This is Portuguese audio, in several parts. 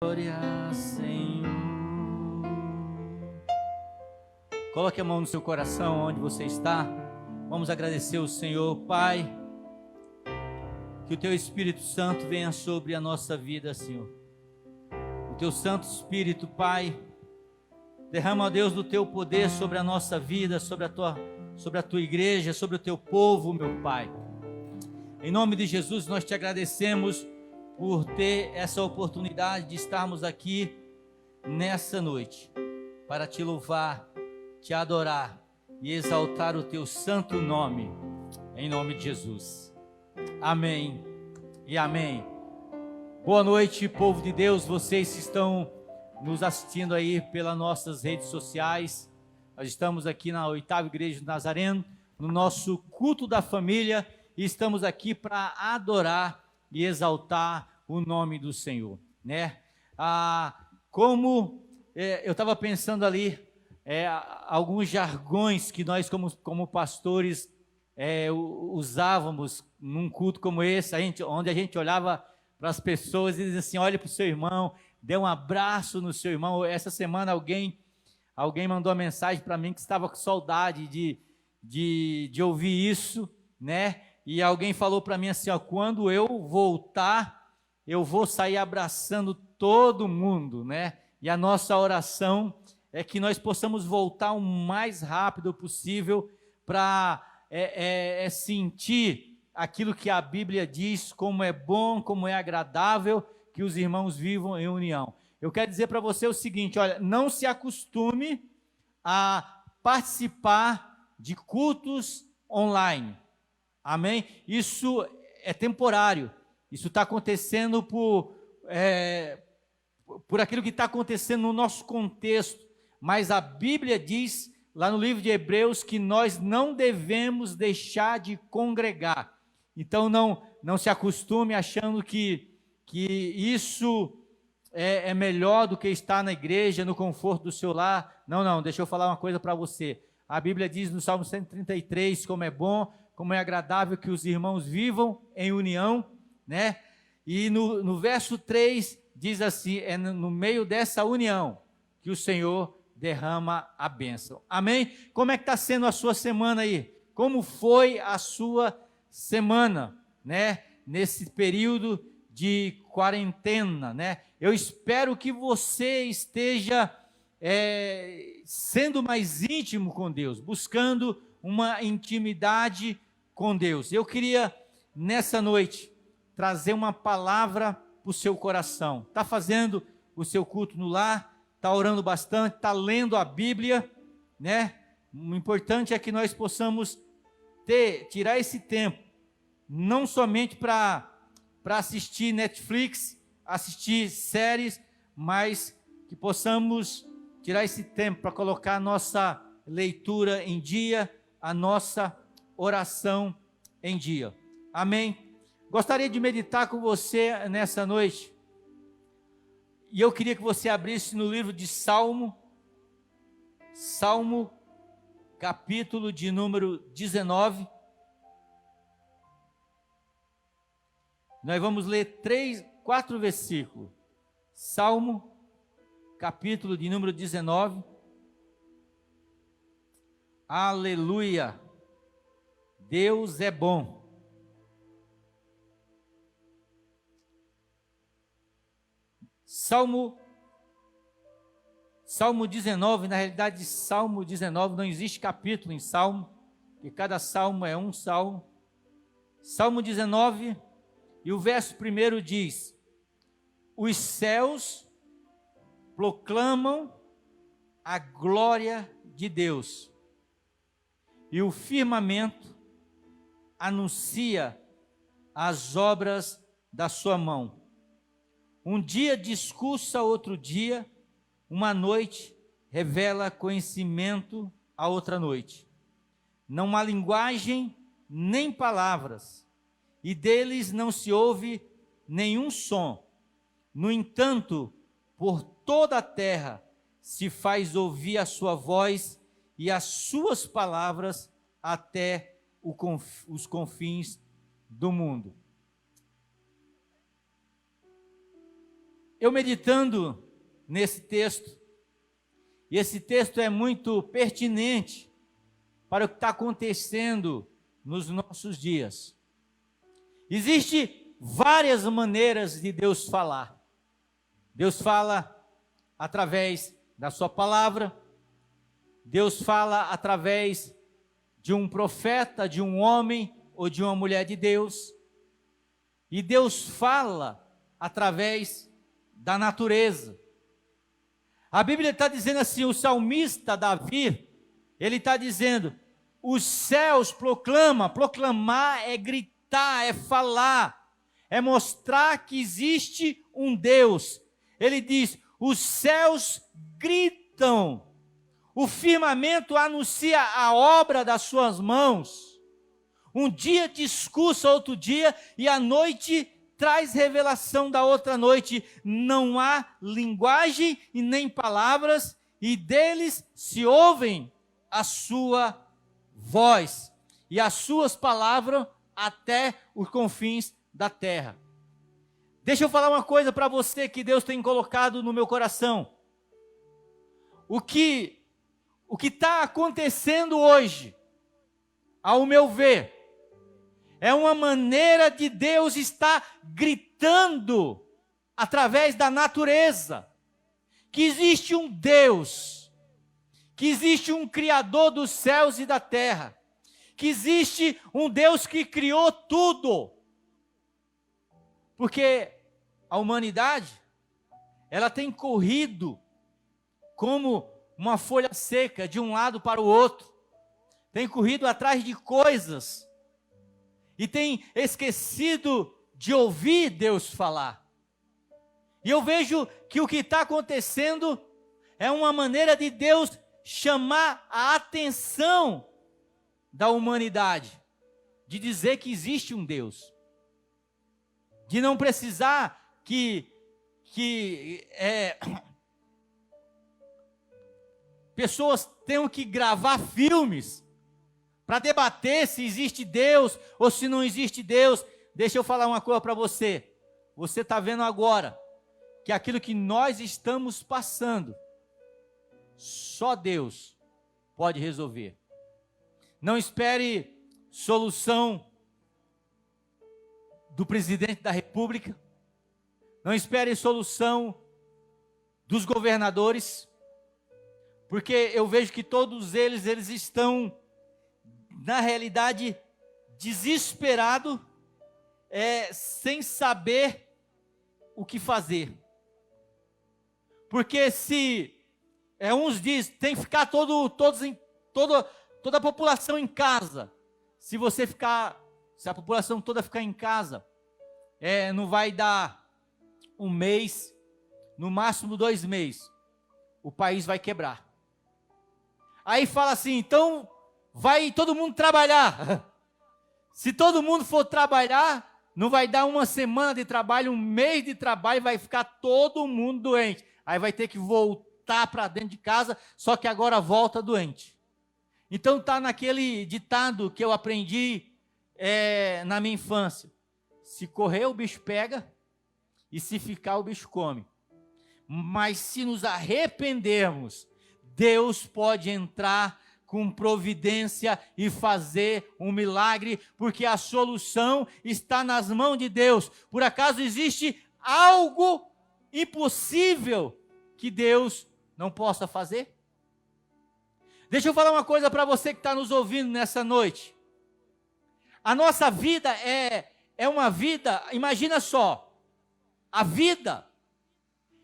Glória, Senhor. Coloque a mão no seu coração onde você está. Vamos agradecer o Senhor. Pai, que o Teu Espírito Santo venha sobre a nossa vida, Senhor. O Teu Santo Espírito, Pai, derrama, ó Deus, do Teu poder sobre a nossa vida, sobre a Tua igreja, sobre o Teu povo, meu Pai. Em nome de Jesus, nós Te agradecemos por ter essa oportunidade de estarmos aqui nessa noite, para Te louvar, Te adorar e exaltar o Teu santo nome, em nome de Jesus. Amém e amém. Boa noite, povo de Deus, vocês que estão nos assistindo aí pelas nossas redes sociais. Nós estamos aqui na 8ª Igreja do Nazareno, no nosso culto da família, e estamos aqui para adorar e exaltar o nome do Senhor, né? Eu estava pensando ali, alguns jargões que nós como pastores usávamos num culto como esse, onde a gente olhava para as pessoas e dizia assim: olhe para o seu irmão, dê um abraço no seu irmão. Essa semana alguém mandou uma mensagem para mim que estava com saudade de ouvir isso, né? E alguém falou para mim assim: ó, quando eu voltar, eu vou sair abraçando todo mundo, né? E a nossa oração é que nós possamos voltar o mais rápido possível para sentir aquilo que a Bíblia diz, como é bom, como é agradável que os irmãos vivam em união. Eu quero dizer para você o seguinte: olha, não se acostume a participar de cultos online. Amém? Isso é temporário. Isso está acontecendo por aquilo que está acontecendo no nosso contexto. Mas a Bíblia diz, lá no livro de Hebreus, que nós não devemos deixar de congregar. Então não se acostume achando que isso é melhor do que estar na igreja, no conforto do seu lar. Não, deixa eu falar uma coisa para você. A Bíblia diz no Salmo 133, como é bom, como é agradável que os irmãos vivam em união, né? E no verso 3 diz assim: é no meio dessa união que o Senhor derrama a bênção. Amém? Como é que está sendo a sua semana aí? Como foi a sua semana, né? Nesse período de quarentena, né? Eu espero que você esteja sendo mais íntimo com Deus, buscando uma intimidade com Deus. Eu queria, nessa noite, trazer uma palavra para o seu coração. Está fazendo o seu culto no lar, está orando bastante, está lendo a Bíblia, né? O importante é que nós possamos tirar esse tempo, não somente para assistir Netflix, assistir séries, mas que possamos tirar esse tempo para colocar a nossa leitura em dia, a nossa oração em dia. Amém? Gostaria de meditar com você nessa noite, e eu queria que você abrisse no livro de Salmo, capítulo de número 19. Nós vamos ler 4 versículos. Salmo, capítulo de número 19. Aleluia! Deus é bom. Salmo 19, na realidade, Salmo 19, não existe capítulo em Salmo, porque cada Salmo é um Salmo. Salmo 19, e o verso 1 diz: os céus proclamam a glória de Deus, e o firmamento anuncia as obras da sua mão. Um dia discursa outro dia, uma noite revela conhecimento a outra noite. Não há linguagem nem palavras, e deles não se ouve nenhum som. No entanto, por toda a terra se faz ouvir a sua voz e as suas palavras até os confins do mundo. eu meditando nesse texto, e esse texto é muito pertinente para o que está acontecendo nos nossos dias. Existem várias maneiras de Deus falar. Deus fala através da sua palavra, Deus fala através de um profeta, de um homem ou de uma mulher de Deus, e Deus fala através da natureza. A Bíblia está dizendo assim, o salmista Davi, ele está dizendo, os céus proclamam, proclamar é gritar, é falar, é mostrar que existe um Deus. Ele diz, os céus gritam, o firmamento anuncia a obra das suas mãos. Um dia discursa outro dia e a noite traz revelação da outra noite. Não há linguagem e nem palavras, e deles se ouvem a sua voz e as suas palavras até os confins da terra. Deixa eu falar uma coisa para você que Deus tem colocado no meu coração. O que está acontecendo hoje, ao meu ver, é uma maneira de Deus estar gritando através da natureza, que existe um Deus, que existe um Criador dos céus e da terra, que existe um Deus que criou tudo. Porque a humanidade, ela tem corrido como uma folha seca de um lado para o outro, tem corrido atrás de coisas, e tem esquecido de ouvir Deus falar. E eu vejo que o que está acontecendo é uma maneira de Deus chamar a atenção da humanidade, de dizer que existe um Deus, de não precisar que pessoas tenham que gravar filmes para debater se existe Deus ou se não existe Deus. Deixa eu falar uma coisa para você. Você está vendo agora que aquilo que nós estamos passando, só Deus pode resolver. Não espere solução do presidente da República. Não espere solução dos governadores. Porque eu vejo que todos eles estão, na realidade, desesperados, sem saber o que fazer. Porque se uns dizem, tem que ficar toda a população em casa. Se a população toda ficar em casa, não vai dar um mês, no máximo 2 meses, o país vai quebrar. Aí fala assim, então vai todo mundo trabalhar. Se todo mundo for trabalhar, não vai dar uma semana de trabalho, um mês de trabalho, vai ficar todo mundo doente. Aí vai ter que voltar para dentro de casa, só que agora volta doente. Então está naquele ditado que eu aprendi na minha infância. Se correr, o bicho pega, e se ficar, o bicho come. Mas se nos arrependermos, Deus pode entrar com providência e fazer um milagre, porque a solução está nas mãos de Deus. Por acaso existe algo impossível que Deus não possa fazer? Deixa eu falar uma coisa para você que está nos ouvindo nessa noite. A nossa vida é uma vida, imagina só, a vida,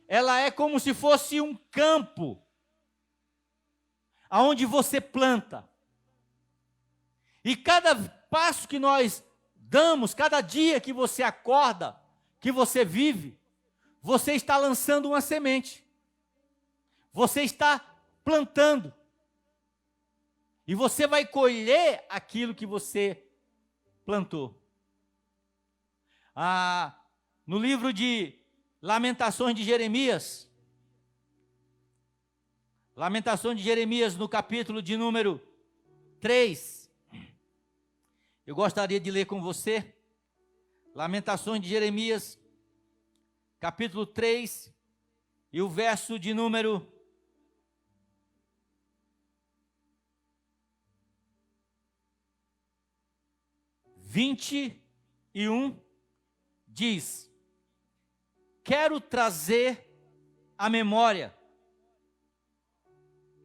ela é como se fosse um campo, aonde você planta. E cada passo que nós damos, cada dia que você acorda, que você vive, você está lançando uma semente. Você está plantando. E você vai colher aquilo que você plantou. No livro de Lamentações de Jeremias, no capítulo de número 3, eu gostaria de ler com você, Lamentações de Jeremias, capítulo 3, e o verso de número 21, diz: quero trazer à memória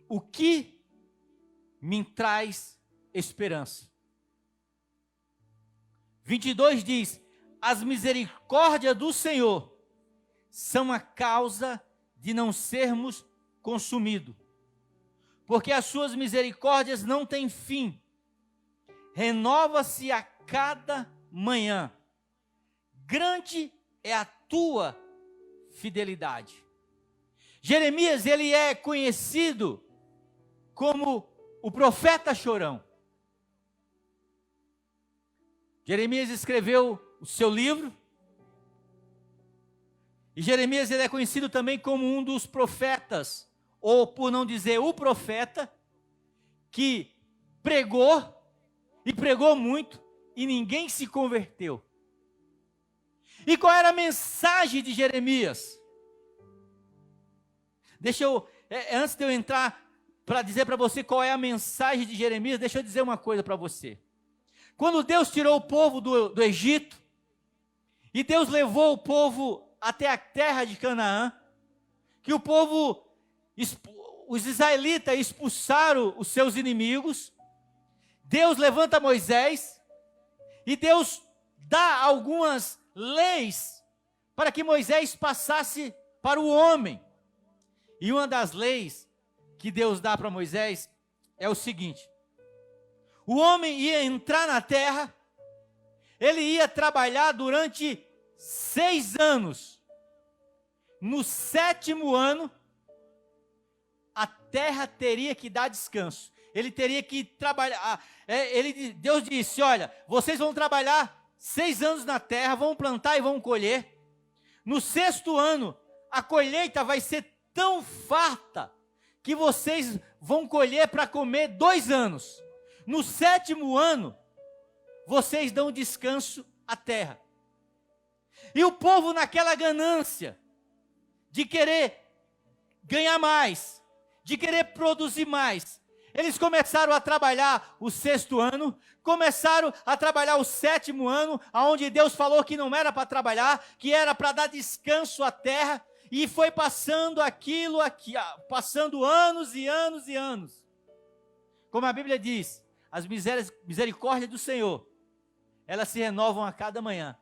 o que me traz esperança. 22 diz: as misericórdias do Senhor são a causa de não sermos consumidos, porque as suas misericórdias não têm fim, renova-se a cada manhã, grande é a tua fidelidade. Jeremias, ele é conhecido como o profeta chorão. Jeremias escreveu o seu livro, e Jeremias, ele é conhecido também como um dos profetas, ou por não dizer o profeta, que pregou, e pregou muito, e ninguém se converteu. E qual era a mensagem de Jeremias? Antes de eu entrar para dizer para você qual é a mensagem de Jeremias, deixa eu dizer uma coisa para você. Quando Deus tirou o povo do Egito, e Deus levou o povo até a terra de Canaã, que o povo, os israelitas expulsaram os seus inimigos, Deus levanta Moisés, e Deus dá algumas leis para que Moisés passasse para o homem. E uma das leis que Deus dá para Moisés é o seguinte: o homem ia entrar na terra, ele ia trabalhar durante 6 anos. No 7º ano, a terra teria que dar descanso. Ele teria que trabalhar. Deus disse: olha, vocês vão trabalhar 6 anos na terra, vão plantar e vão colher. No 6º ano, a colheita vai ser tão farta que vocês vão colher para comer 2 anos. No 7º ano, vocês dão descanso à terra. E o povo, naquela ganância de querer ganhar mais, de querer produzir mais, eles começaram a trabalhar o 6º ano, começaram a trabalhar o 7º ano, onde Deus falou que não era para trabalhar, que era para dar descanso à terra, e foi passando aquilo aqui, passando anos e anos e anos. Como a Bíblia diz, as misericórdias do Senhor, elas se renovam a cada manhã.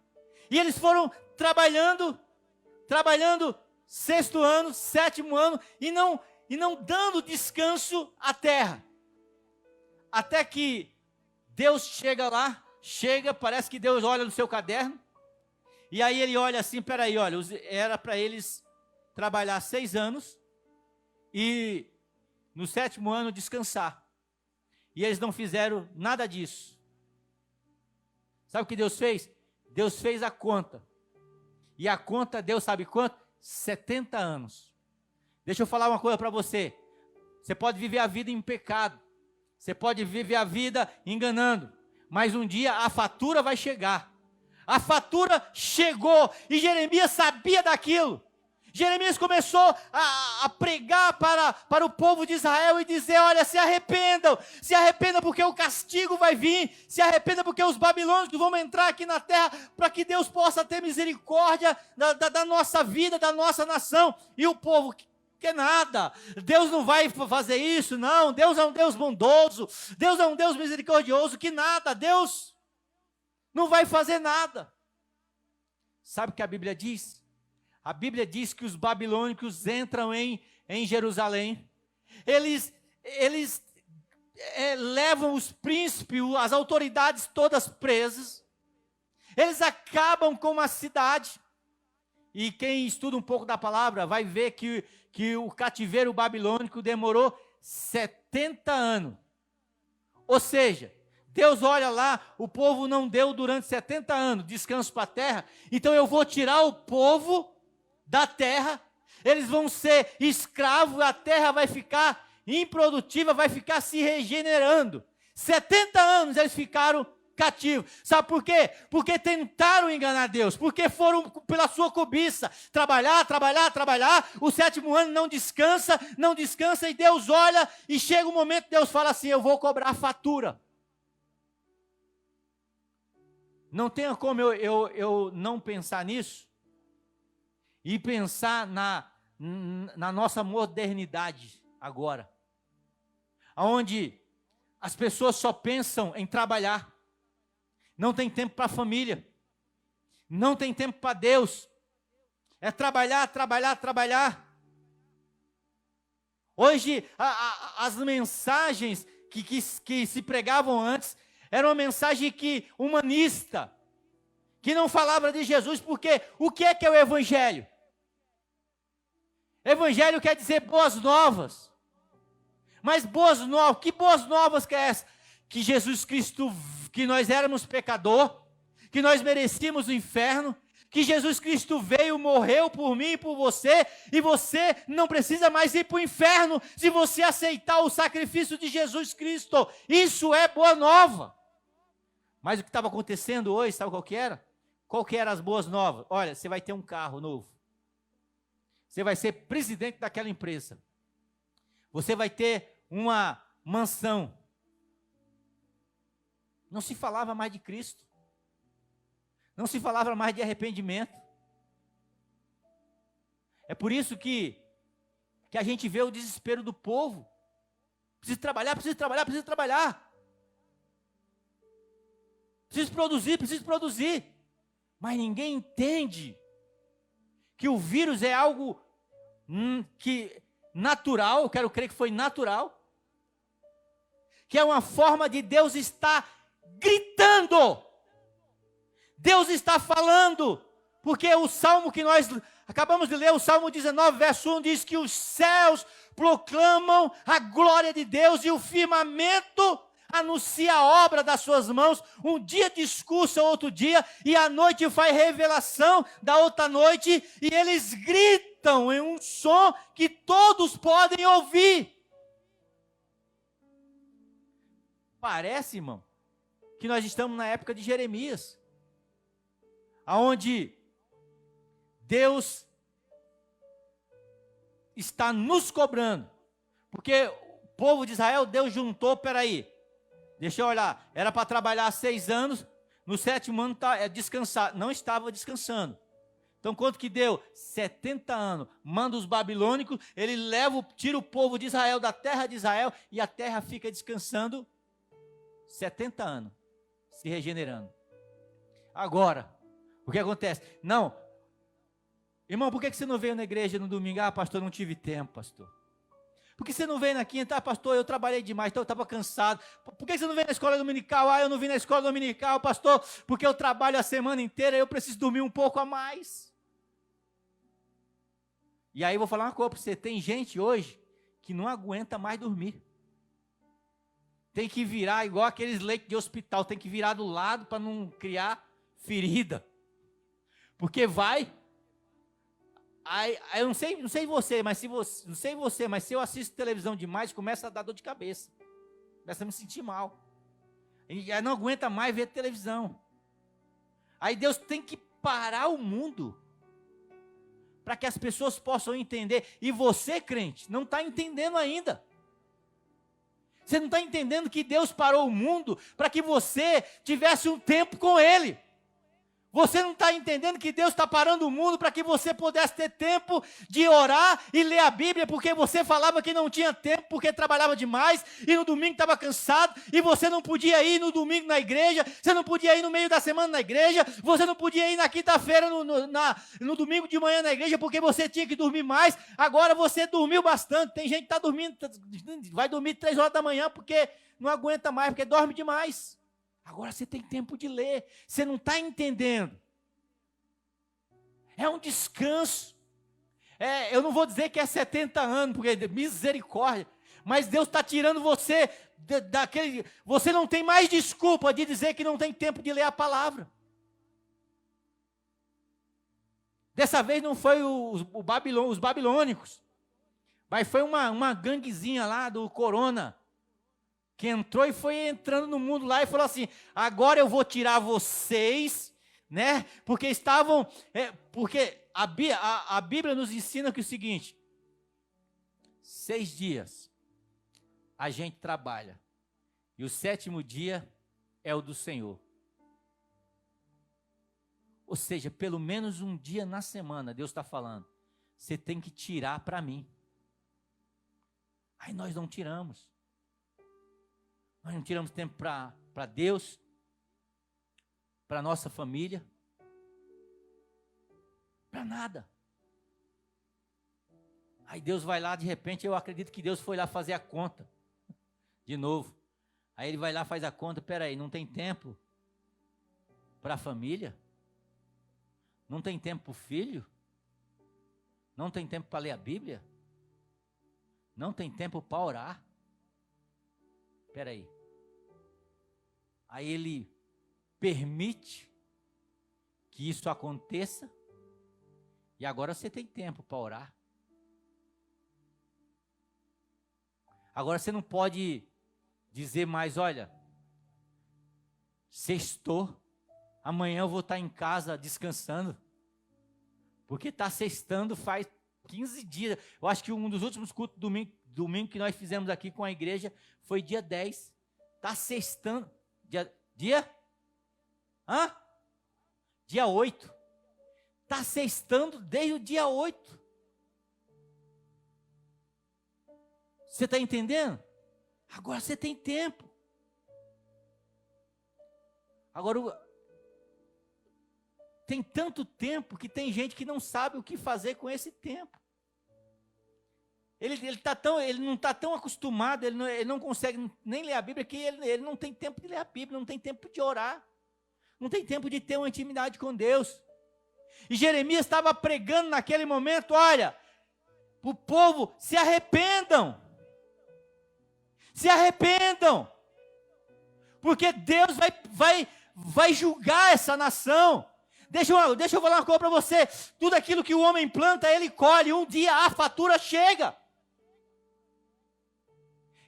E eles foram trabalhando 6º ano, 7º ano, e não dando descanso à terra. Até que Deus chega lá, parece que Deus olha no seu caderno, e aí ele olha assim: peraí, olha, era para eles trabalhar 6 anos, e no 7º ano descansar. E eles não fizeram nada disso. Sabe o que Deus fez? Deus fez a conta. E a conta, Deus sabe quanto? 70 anos. Deixa eu falar uma coisa para você. Você pode viver a vida em pecado. Você pode viver a vida enganando. Mas um dia a fatura vai chegar. A fatura chegou. E Jeremias sabia daquilo. Jeremias começou a pregar para o povo de Israel e dizer: olha, se arrependam porque o castigo vai vir, se arrependam porque os babilônicos vão entrar aqui na terra, para que Deus possa ter misericórdia da nossa vida, da nossa nação. E o povo: que nada, Deus não vai fazer isso, não, Deus é um Deus bondoso, Deus é um Deus misericordioso, que nada, Deus não vai fazer nada. Sabe o que a Bíblia diz? A Bíblia diz que os babilônicos entram em Jerusalém, eles levam os príncipes, as autoridades todas presas, eles acabam com a cidade. E quem estuda um pouco da palavra vai ver que o cativeiro babilônico demorou 70 anos. Ou seja, Deus olha lá, o povo não deu durante 70 anos descanso para a terra, então eu vou tirar o povo da terra, eles vão ser escravos, a terra vai ficar improdutiva, vai ficar se regenerando. 70 anos eles ficaram cativo. Sabe por quê? Porque tentaram enganar Deus, porque foram pela sua cobiça, trabalhar, o 7º ano não descansa, e Deus olha, e chega um momento, Deus fala assim, eu vou cobrar a fatura. Não tenha como eu não pensar nisso, e pensar na nossa modernidade agora, onde as pessoas só pensam em trabalhar, não tem tempo para a família, não tem tempo para Deus, é trabalhar. Hoje, as mensagens que se pregavam antes, era uma mensagem humanista, que não falava de Jesus, porque o que é o Evangelho? Evangelho quer dizer boas novas. Mas boas novas, que boas novas que é essa? Que Jesus Cristo, que nós éramos pecador, que nós merecíamos o inferno, que Jesus Cristo veio, morreu por mim e por você, e você não precisa mais ir para o inferno, se você aceitar o sacrifício de Jesus Cristo. Isso é boa nova. Mas o que estava acontecendo hoje, sabe qual que era? Qual que eram as boas novas? Olha, você vai ter um carro novo. Você vai ser presidente daquela empresa. Você vai ter uma mansão. Não se falava mais de Cristo. Não se falava mais de arrependimento. É por isso que a gente vê o desespero do povo. Preciso trabalhar. Preciso produzir. Mas ninguém entende que o vírus é algo que natural, eu quero crer que foi natural, que é uma forma de Deus estar gritando, Deus está falando, porque o salmo que nós acabamos de ler, o Salmo 19, verso 1, diz que os céus proclamam a glória de Deus e o firmamento anuncia a obra das suas mãos. Um dia discursa outro dia, e à noite faz revelação da outra noite, e eles gritam em um som que todos podem ouvir. Parece, irmão, que nós estamos na época de Jeremias, aonde Deus está nos cobrando, porque o povo de Israel, Deus juntou, deixa eu olhar, era para trabalhar 6 anos, no 7º ano descansar, não estava descansando. Então quanto que deu? 70 anos, manda os babilônicos, ele tira o povo de Israel da terra de Israel, e a terra fica descansando 70 anos, se regenerando. Agora, o que acontece? Não, irmão, por que você não veio na igreja no domingo? Ah, pastor, não tive tempo, pastor. Por que você não veio na quinta? Ah, pastor, eu trabalhei demais, então eu estava cansado. Por que você não veio na escola dominical? Ah, eu não vim na escola dominical, pastor, porque eu trabalho a semana inteira, eu preciso dormir um pouco a mais. E aí eu vou falar uma coisa para você, tem gente hoje que não aguenta mais dormir. Tem que virar igual aqueles leitos de hospital, tem que virar do lado para não criar ferida. Porque vai... Aí, eu não sei você, mas se eu assisto televisão demais, começa a dar dor de cabeça. Começa a me sentir mal. E aí não aguenta mais ver televisão. Aí Deus tem que parar o mundo para que as pessoas possam entender. E você, crente, não está entendendo ainda. Você não está entendendo que Deus parou o mundo para que você tivesse um tempo com Ele. Você não está entendendo que Deus está parando o mundo para que você pudesse ter tempo de orar e ler a Bíblia, porque você falava que não tinha tempo, porque trabalhava demais, e no domingo estava cansado, e você não podia ir no domingo na igreja, você não podia ir no meio da semana na igreja, você não podia ir na quinta-feira, no domingo de manhã na igreja, porque você tinha que dormir mais. Agora você dormiu bastante. Tem gente que está dormindo, vai dormir 3 horas da manhã, porque não aguenta mais, porque dorme demais. Agora você tem tempo de ler, você não está entendendo. É um descanso. Eu não vou dizer que é 70 anos, porque misericórdia, mas Deus está tirando você daquele... Você não tem mais desculpa de dizer que não tem tempo de ler a palavra. Dessa vez não foi os babilônicos, mas foi uma ganguezinha lá do Corona. que entrou e foi entrando no mundo lá e falou assim: agora eu vou tirar vocês, né? Porque estavam, porque a Bíblia nos ensina que é o seguinte: 6 dias a gente trabalha e o 7º dia é o do Senhor. Ou seja, pelo menos um dia na semana, Deus está falando, você tem que tirar para mim. Aí nós não tiramos. Nós não tiramos tempo para Deus, para nossa família, para nada. Aí Deus vai lá, de repente, eu acredito que Deus foi lá fazer a conta, de novo. Aí Ele vai lá, faz a conta, peraí, não tem tempo para a família? Não tem tempo para o filho? Não tem tempo para ler a Bíblia? Não tem tempo para orar? Espera aí. Aí Ele permite que isso aconteça e agora você tem tempo para orar. Agora você não pode dizer mais: olha, sextou, amanhã eu vou estar em casa descansando, porque está sextando faz 15 dias. Eu acho que um dos últimos cultos domingo que nós fizemos aqui com a igreja foi dia 10. Está sextando. Dia 8. Está sextando desde o dia 8. Você está entendendo? Agora você tem tempo. Agora, tem tanto tempo que tem gente que não sabe o que fazer com esse tempo. Ele não está tão acostumado, ele não consegue nem ler a Bíblia, que ele não tem tempo de ler a Bíblia, não tem tempo de orar, não tem tempo de ter uma intimidade com Deus. E Jeremias estava pregando naquele momento: olha, o povo, se arrependam, porque Deus vai julgar essa nação. Deixa eu falar uma coisa para você: tudo aquilo que o homem planta, ele colhe. Um dia a fatura chega.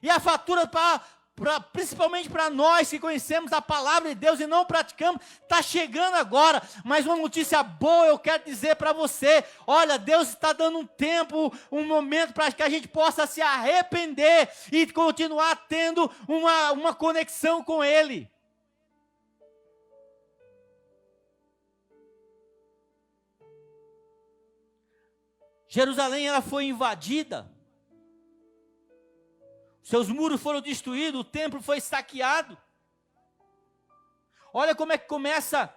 E a fatura, principalmente para nós que conhecemos a palavra de Deus e não praticamos, está chegando agora. Mas uma notícia boa eu quero dizer para você: olha, Deus está dando um tempo, um momento para que a gente possa se arrepender e continuar tendo uma conexão com Ele. Jerusalém, ela foi invadida, seus muros foram destruídos, o templo foi saqueado. Olha como é que começa,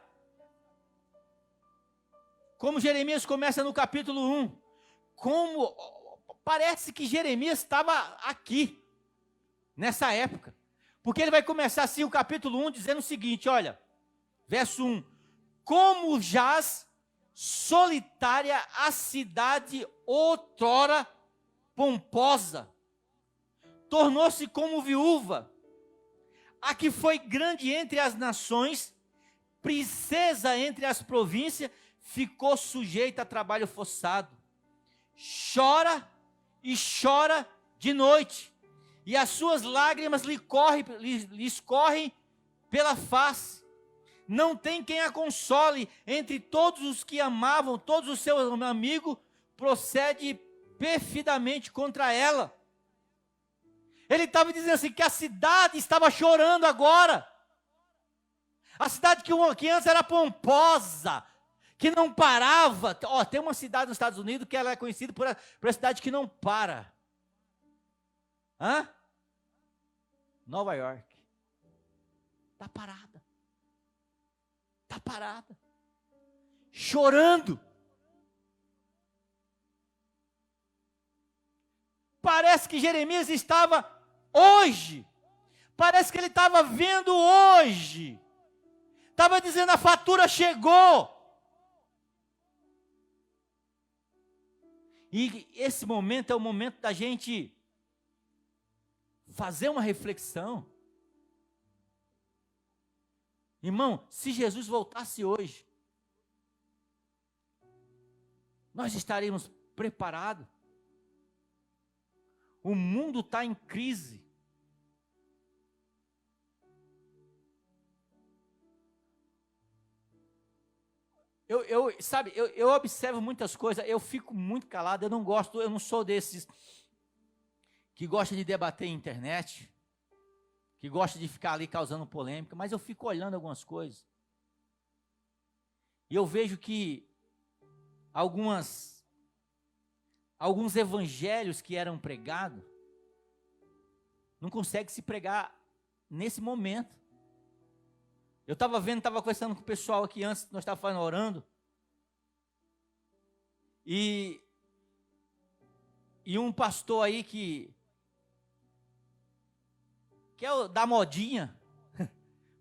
como Jeremias começa no capítulo 1. Parece que Jeremias estava aqui, nessa época, porque ele vai começar assim o capítulo 1 dizendo o seguinte, olha, verso 1: como jaz solitária a cidade outrora pomposa, tornou-se como viúva, a que foi grande entre as nações, princesa entre as províncias, ficou sujeita a trabalho forçado, chora e chora de noite, e as suas lágrimas lhe escorrem pela face. Não tem quem a console. Entre todos os que amavam, todos os seus amigos, procede perfidamente contra ela. Ele estava dizendo assim, que a cidade estava chorando agora. A cidade que antes era pomposa, que não parava. Tem uma cidade nos Estados Unidos que ela é conhecida por a cidade que não para. Nova York. Está parada. Está parada, chorando. Parece que Jeremias estava hoje, parece que ele estava vendo hoje, estava dizendo: a fatura chegou. E esse momento é o momento da gente fazer uma reflexão. Irmão, se Jesus voltasse hoje, nós estaríamos preparados. O mundo está em crise. Sabe, eu observo muitas coisas, eu fico muito calado, eu não sou desses que gosta de debater em internet, que gosta de ficar ali causando polêmica, mas eu fico olhando algumas coisas. E eu vejo que alguns evangelhos que eram pregados, não consegue se pregar nesse momento. Eu estava conversando com o pessoal aqui antes, nós estávamos orando, e um pastor aí que é o da modinha,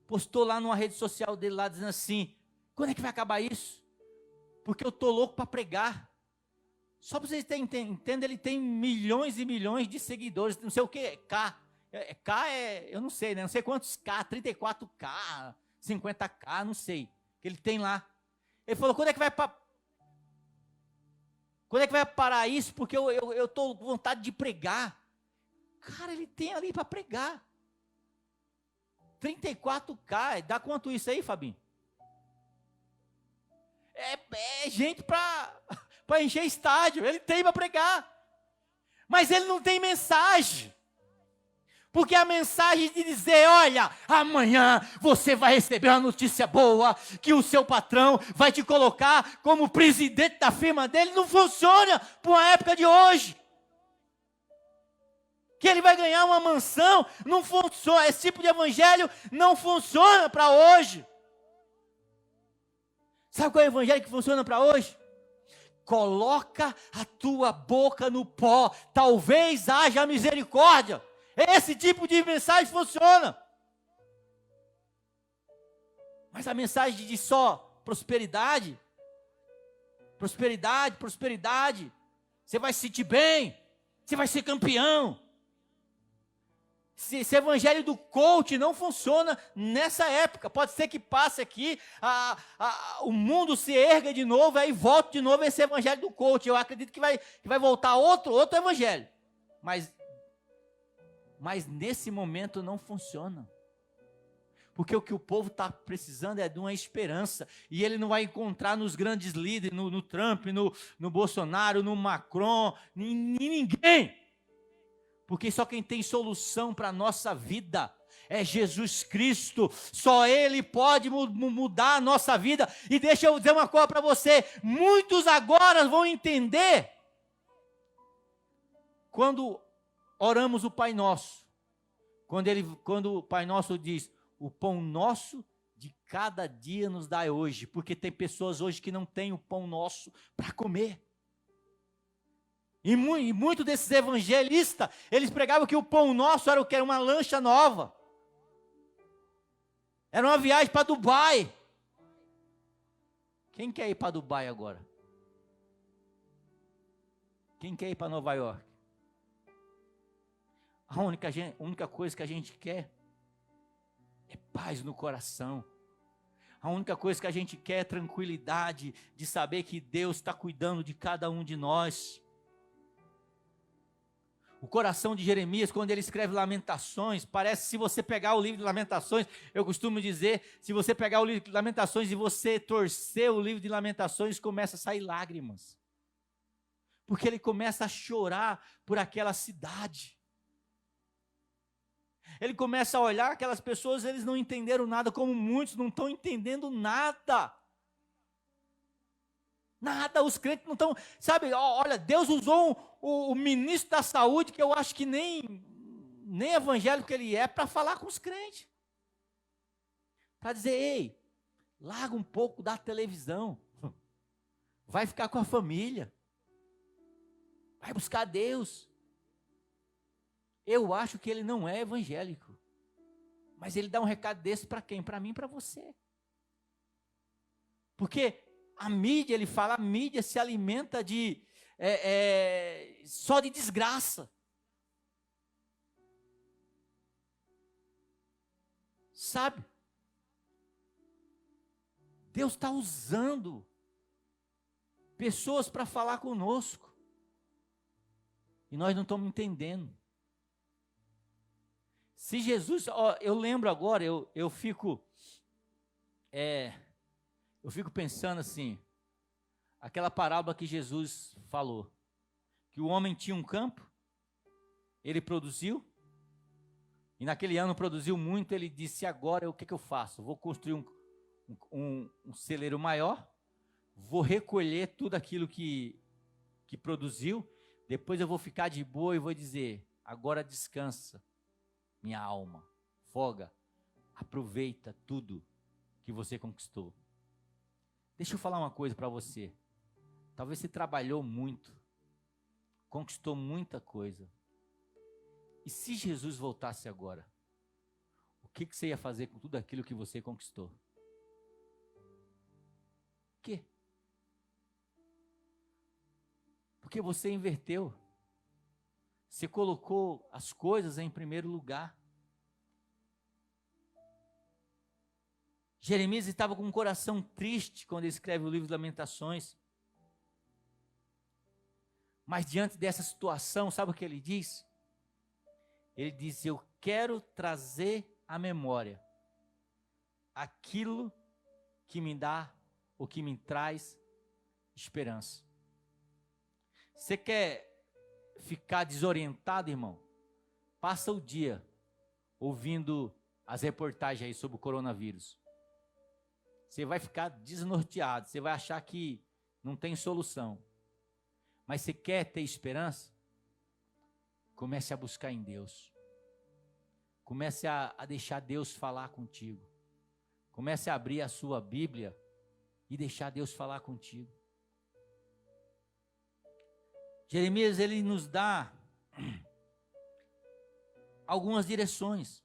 postou lá numa rede social dele lá, dizendo assim, quando é que vai acabar isso? Porque eu estou louco para pregar. Só para vocês entendam, ele tem milhões e milhões de seguidores, não sei o que, K eu não sei, né? Não sei quantos K, 34K, 50K, não sei, que ele tem lá. Ele falou, quando é que vai parar isso? Porque eu estou com vontade de pregar. Cara, ele tem ali para pregar. 34K, dá quanto isso aí, Fabinho? É gente para encher estádio, ele tem para pregar. Mas ele não tem mensagem. Porque a mensagem de dizer, olha, amanhã você vai receber uma notícia boa, que o seu patrão vai te colocar como presidente da firma dele, não funciona para uma época de hoje. Que ele vai ganhar uma mansão, não funciona, esse tipo de evangelho não funciona para hoje. Sabe qual é o evangelho que funciona para hoje? Coloca a tua boca no pó, talvez haja misericórdia. Esse tipo de mensagem funciona. Mas a mensagem de só prosperidade, você vai se sentir bem, você vai ser campeão. Esse evangelho do coach não funciona nessa época. Pode ser que passe aqui, o mundo se erga de novo, aí volta de novo esse evangelho do coach. Eu acredito que vai voltar outro evangelho. Mas nesse momento não funciona. Porque o que o povo está precisando é de uma esperança. E ele não vai encontrar nos grandes líderes, no Trump, no Bolsonaro, no Macron, em ninguém. Porque só quem tem solução para a nossa vida é Jesus Cristo. Só Ele pode mudar a nossa vida. E deixa eu dizer uma coisa para você. Muitos agora vão entender. Quando oramos o Pai Nosso. Quando o Pai Nosso diz, o pão nosso de cada dia nos dai hoje. Porque tem pessoas hoje que não têm o pão nosso para comer. E muito desses evangelistas, eles pregavam que o pão nosso era o que? Era uma lancha nova. Era uma viagem para Dubai. Quem quer ir para Dubai agora? Quem quer ir para Nova York? A única coisa que a gente quer é paz no coração. A única coisa que a gente quer é tranquilidade de saber que Deus está cuidando de cada um de nós. O coração de Jeremias, quando ele escreve Lamentações, parece, se você pegar o livro de Lamentações, eu costumo dizer, se você pegar o livro de Lamentações e você torcer o livro de Lamentações, começa a sair lágrimas. Porque ele começa a chorar por aquela cidade. Ele começa a olhar aquelas pessoas, eles não entenderam nada, como muitos não estão entendendo nada. Nada, os crentes não estão, sabe, olha, Deus usou o ministro da saúde, que eu acho que nem evangélico ele é, para falar com os crentes. Para dizer, ei, larga um pouco da televisão, vai ficar com a família, vai buscar Deus. Eu acho que ele não é evangélico, mas ele dá um recado desse para quem? Para mim e para você. Porque a mídia, ele fala, a mídia se alimenta só de desgraça. Sabe? Deus está usando pessoas para falar conosco. E nós não estamos entendendo. Se Jesus, eu lembro agora, eu fico... Eu fico pensando assim, aquela parábola que Jesus falou, que o homem tinha um campo, ele produziu, e naquele ano produziu muito, ele disse, agora o que eu faço? Vou construir um celeiro maior, vou recolher tudo aquilo que produziu, depois eu vou ficar de boa e vou dizer, agora descansa, minha alma, folga, aproveita tudo que você conquistou. Deixa eu falar uma coisa para você, talvez você trabalhou muito, conquistou muita coisa, e se Jesus voltasse agora, o que você ia fazer com tudo aquilo que você conquistou? O quê? Porque você inverteu. Você colocou as coisas em primeiro lugar. Jeremias estava com um coração triste quando ele escreve o livro de Lamentações. Mas diante dessa situação, sabe o que ele diz? Ele diz, eu quero trazer à memória aquilo que me dá, ou que me traz esperança. Você quer ficar desorientado, irmão? Passa o dia ouvindo as reportagens aí sobre o coronavírus. Você vai ficar desnorteado, você vai achar que não tem solução. Mas você quer ter esperança? Comece a buscar em Deus. Comece a deixar Deus falar contigo. Comece a abrir a sua Bíblia e deixar Deus falar contigo. Jeremias, ele nos dá algumas direções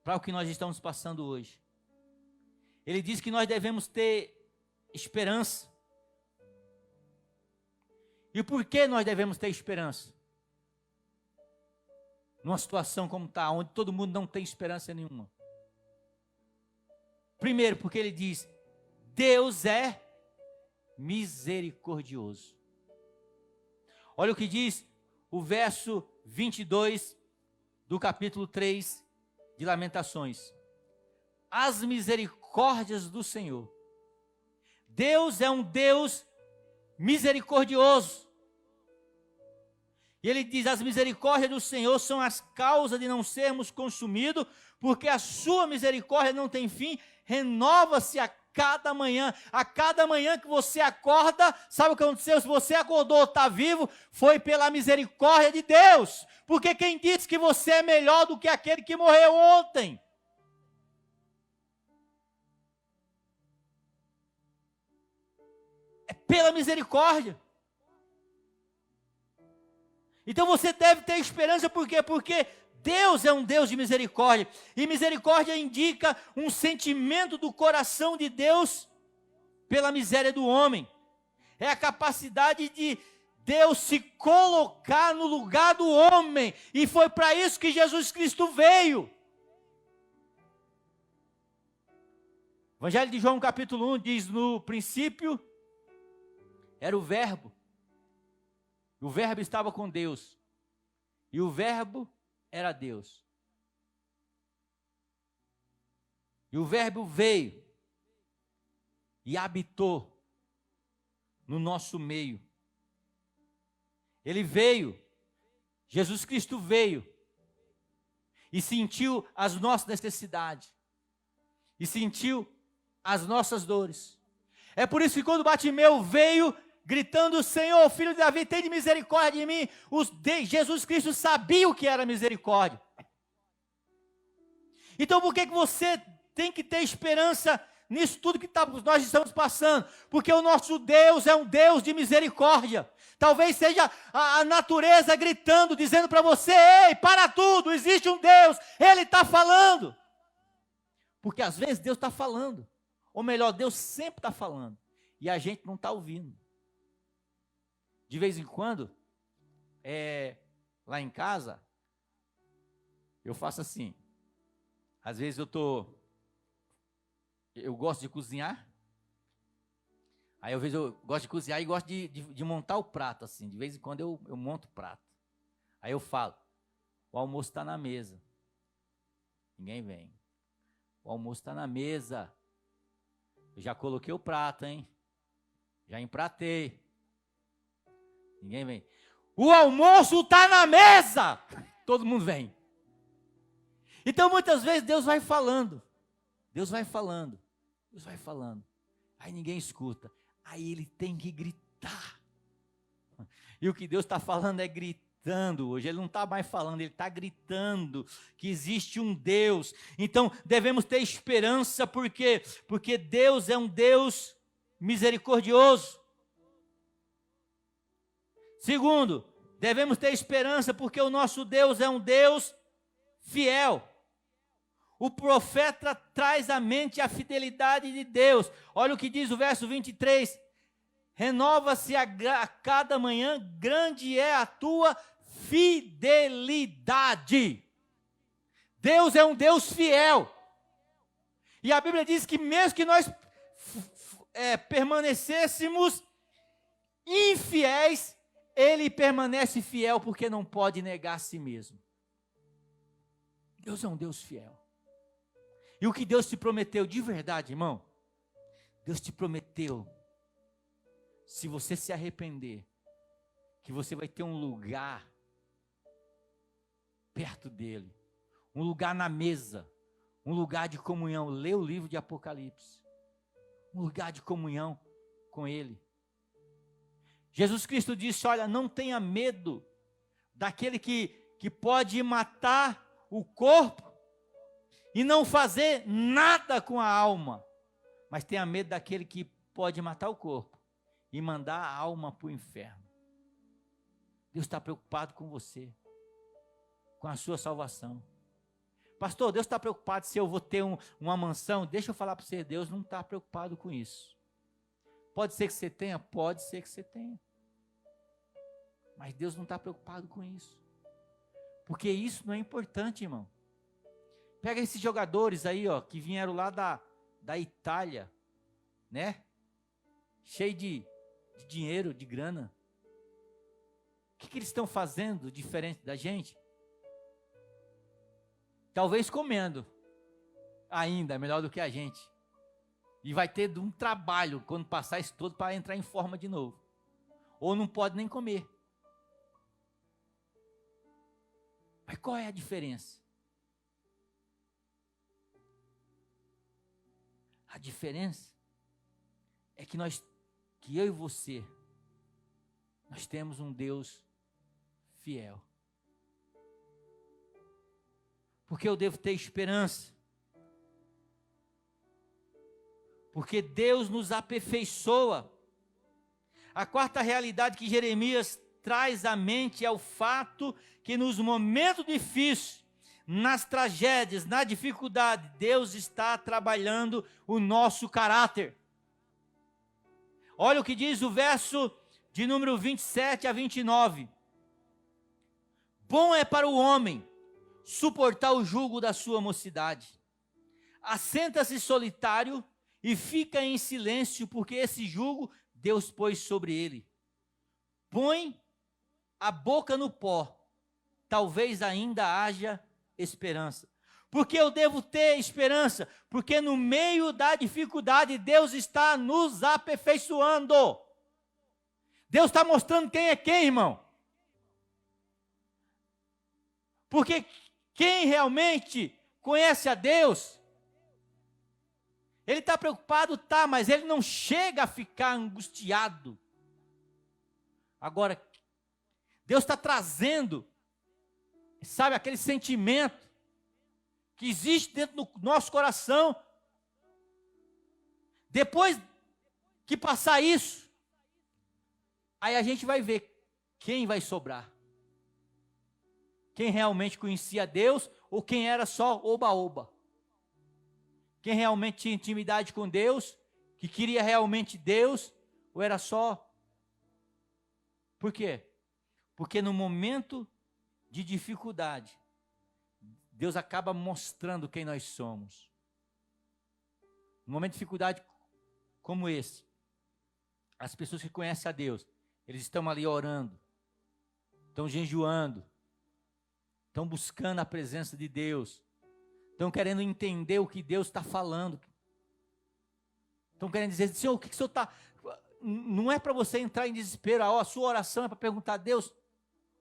para o que nós estamos passando hoje. Ele diz que nós devemos ter esperança. E por que nós devemos ter esperança? Numa situação como está, onde todo mundo não tem esperança nenhuma. Primeiro, porque ele diz, Deus é misericordioso. Olha o que diz o verso 22 do capítulo 3 de Lamentações. As misericórdias do Senhor. Deus é um Deus misericordioso. E ele diz, as misericórdias do Senhor são as causas de não sermos consumidos, porque a sua misericórdia não tem fim, renova-se a cada manhã que você acorda, sabe o que aconteceu? Se você acordou, está vivo, foi pela misericórdia de Deus, porque quem disse que você é melhor do que aquele que morreu ontem? É pela misericórdia. Então você deve ter esperança, por quê? Porque Deus é um Deus de misericórdia, e misericórdia indica um sentimento do coração de Deus pela miséria do homem. É a capacidade de Deus se colocar no lugar do homem, e foi para isso que Jesus Cristo veio. Evangelho de João capítulo 1 diz, no princípio era o verbo estava com Deus, e o verbo era Deus. E o verbo veio e habitou no nosso meio. Ele veio, Jesus Cristo veio e sentiu as nossas necessidades, e sentiu as nossas dores. É por isso que quando Bartimeu veio gritando, Senhor, filho de Davi, tem de misericórdia de mim, Jesus Cristo sabia o que era misericórdia. Então por que você tem que ter esperança nisso tudo que nós estamos passando? Porque o nosso Deus é um Deus de misericórdia. Talvez seja a natureza gritando, dizendo para você, ei, para tudo, existe um Deus, Ele está falando. Porque às vezes Deus está falando, ou melhor, Deus sempre está falando, e a gente não está ouvindo. De vez em quando, lá em casa, eu faço assim. Às vezes eu gosto de cozinhar. Aí às vezes eu gosto de cozinhar e gosto de montar o prato assim. De vez em quando eu monto o prato. Aí eu falo, o almoço está na mesa. Ninguém vem. O almoço está na mesa. Eu já coloquei o prato, hein? Já empratei. Ninguém vem. O almoço está na mesa. Todo mundo vem. Então, muitas vezes, Deus vai falando. Deus vai falando. Deus vai falando. Aí ninguém escuta. Aí ele tem que gritar. E o que Deus está falando é gritando hoje. Ele não está mais falando, ele está gritando que existe um Deus. Então, devemos ter esperança, porque Deus é um Deus misericordioso. Segundo, devemos ter esperança, porque o nosso Deus é um Deus fiel. O profeta traz à mente a fidelidade de Deus. Olha o que diz o verso 23. Renova-se a cada manhã, grande é a tua fidelidade. Deus é um Deus fiel. E a Bíblia diz que mesmo que nós permanecêssemos infiéis, Ele permanece fiel porque não pode negar a si mesmo. Deus é um Deus fiel. E o que Deus te prometeu de verdade, irmão? Deus te prometeu, se você se arrepender, que você vai ter um lugar perto dele, um lugar na mesa, um lugar de comunhão. Lê o livro de Apocalipse, um lugar de comunhão com ele. Jesus Cristo disse: olha, não tenha medo daquele que pode matar o corpo e não fazer nada com a alma, mas tenha medo daquele que pode matar o corpo e mandar a alma para o inferno. Deus está preocupado com você, com a sua salvação. Pastor, Deus está preocupado se eu vou ter uma mansão? Deixa eu falar para você, Deus não está preocupado com isso. Pode ser que você tenha? Pode ser que você tenha. Mas Deus não está preocupado com isso. Porque isso não é importante, irmão. Pega esses jogadores aí, ó, que vieram lá da Itália, né? Cheio de dinheiro, de grana. O que eles estão fazendo diferente da gente? Talvez comendo. Ainda, melhor do que a gente. E vai ter um trabalho, quando passar isso todo, para entrar em forma de novo. Ou não pode nem comer. Mas qual é a diferença? A diferença é que eu e você, nós temos um Deus fiel. Porque eu devo ter esperança. Porque Deus nos aperfeiçoa. A quarta realidade que Jeremias traz à mente é o fato que nos momentos difíceis, nas tragédias, na dificuldade, Deus está trabalhando o nosso caráter. Olha o que diz o verso de número 27 a 29. Bom é para o homem suportar o jugo da sua mocidade. Assenta-se solitário e fica em silêncio, porque esse jugo Deus pôs sobre ele. Põe a boca no pó, talvez ainda haja esperança. Porque eu devo ter esperança? Porque no meio da dificuldade, Deus está nos aperfeiçoando. Deus está mostrando quem é quem, irmão. Porque quem realmente conhece a Deus, ele está preocupado, tá, mas ele não chega a ficar angustiado. Agora, Deus está trazendo, sabe, aquele sentimento que existe dentro do nosso coração. Depois que passar isso, aí a gente vai ver quem vai sobrar. Quem realmente conhecia Deus ou quem era só oba-oba. Quem realmente tinha intimidade com Deus, que queria realmente Deus, ou era só... Por quê? Porque no momento de dificuldade, Deus acaba mostrando quem nós somos. No momento de dificuldade como esse, as pessoas que conhecem a Deus, eles estão ali orando, estão jejuando, estão buscando a presença de Deus, estão querendo entender o que Deus está falando, Estão querendo dizer, Senhor, o que o Senhor está... Não é para você entrar em desespero, a sua oração é para perguntar a Deus,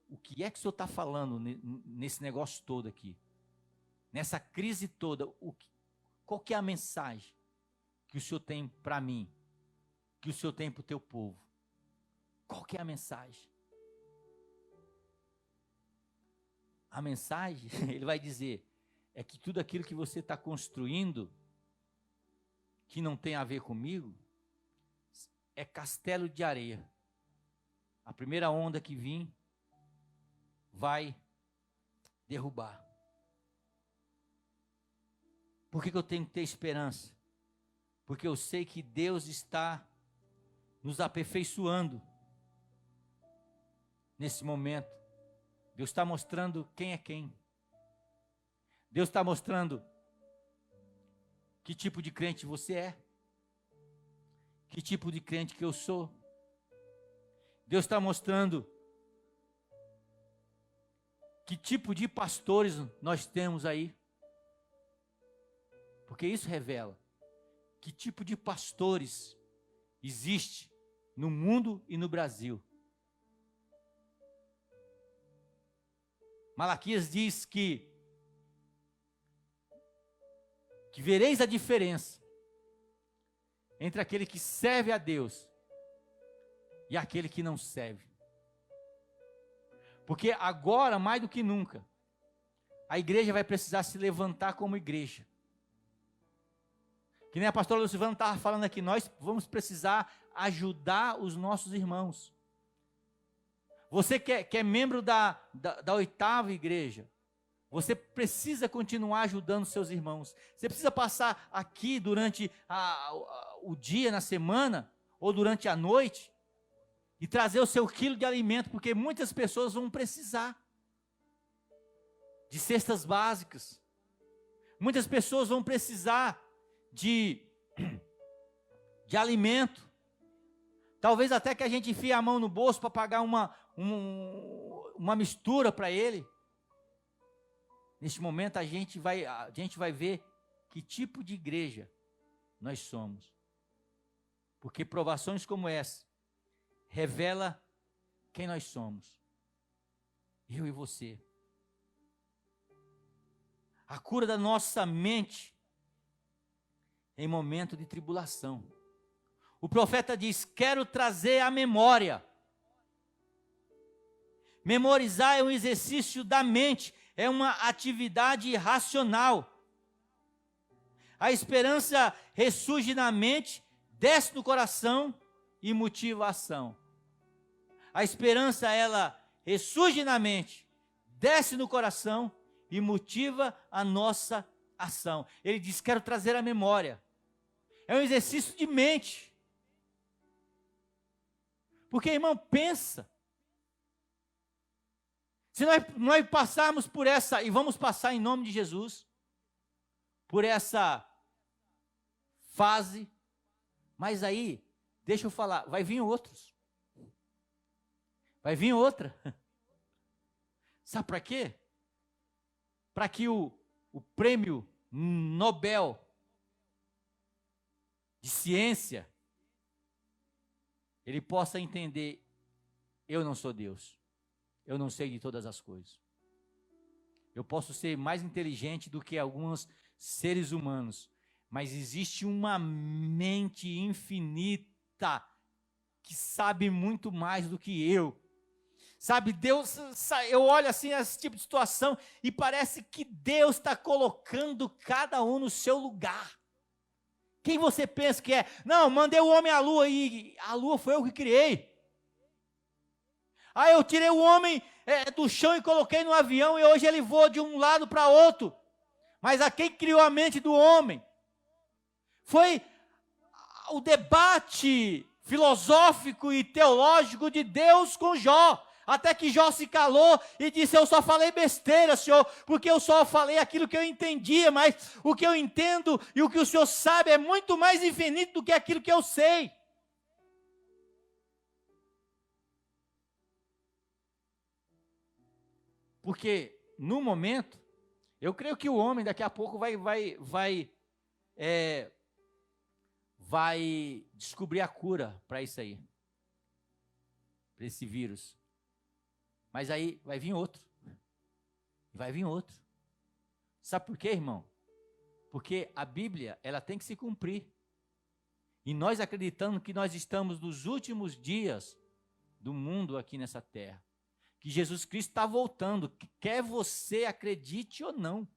o que é que o Senhor está falando nesse negócio todo aqui? Nessa crise toda, qual que é a mensagem que o Senhor tem para mim? Que o Senhor tem para o teu povo? Qual que é a mensagem? A mensagem, ele vai dizer, é que tudo aquilo que você está construindo, que não tem a ver comigo, é castelo de areia. A primeira onda que vir, vai derrubar. Por que eu tenho que ter esperança? Porque eu sei que Deus está nos aperfeiçoando nesse momento. Deus está mostrando quem é quem. Deus está mostrando que tipo de crente você é. Que tipo de crente que eu sou. Deus está mostrando que tipo de pastores nós temos aí. Porque isso revela que tipo de pastores existe no mundo e no Brasil. Malaquias diz que vereis a diferença entre aquele que serve a Deus e aquele que não serve. Porque agora, mais do que nunca, a igreja vai precisar se levantar como igreja. Que nem a pastora Lucivana estava falando aqui, nós vamos precisar ajudar os nossos irmãos. Você que é membro da 8ª igreja, você precisa continuar ajudando seus irmãos. Você precisa passar aqui durante o dia, na semana, ou durante a noite, e trazer o seu quilo de alimento, porque muitas pessoas vão precisar de cestas básicas. Muitas pessoas vão precisar de alimento. Talvez até que a gente enfie a mão no bolso para pagar uma mistura para ele. Neste momento a gente vai ver que tipo de igreja nós somos. Porque provações como essa revela quem nós somos. Eu e você. A cura da nossa mente em momento de tribulação. O profeta diz, quero trazer à memória. Memorizar é um exercício da mente, é uma atividade racional. A esperança ressurge na mente, desce no coração e motiva a ação. A esperança, ela ressurge na mente, desce no coração e motiva a nossa ação. Ele diz, quero trazer à memória. É um exercício de mente. Porque, irmão, pensa. Se nós passarmos por essa, e vamos passar em nome de Jesus, por essa fase, mas aí, deixa eu falar, vai vir outros. Vai vir outra. Sabe para quê? Para que o prêmio Nobel de ciência, ele possa entender, eu não sou Deus, eu não sei de todas as coisas, eu posso ser mais inteligente do que alguns seres humanos, mas existe uma mente infinita, que sabe muito mais do que eu, sabe, Deus, eu olho assim esse tipo de situação, e parece que Deus está colocando cada um no seu lugar. Quem você pensa que é? Não, mandei o homem à lua e a lua foi eu que criei. Eu tirei o homem do chão e coloquei no avião e hoje ele voa de um lado para outro. Mas a quem criou a mente do homem? Foi o debate filosófico e teológico de Deus com Jó. Até que Jó se calou e disse, eu só falei besteira, Senhor, porque eu só falei aquilo que eu entendia, mas o que eu entendo e o que o Senhor sabe é muito mais infinito do que aquilo que eu sei. Porque, no momento, eu creio que o homem daqui a pouco vai vai descobrir a cura para isso aí, para esse vírus. Mas aí vai vir outro. Vai vir outro. Sabe por quê, irmão? Porque a Bíblia, ela tem que se cumprir. E nós acreditamos que nós estamos nos últimos dias do mundo aqui nessa terra. Que Jesus Cristo está voltando. Quer você acredite ou não.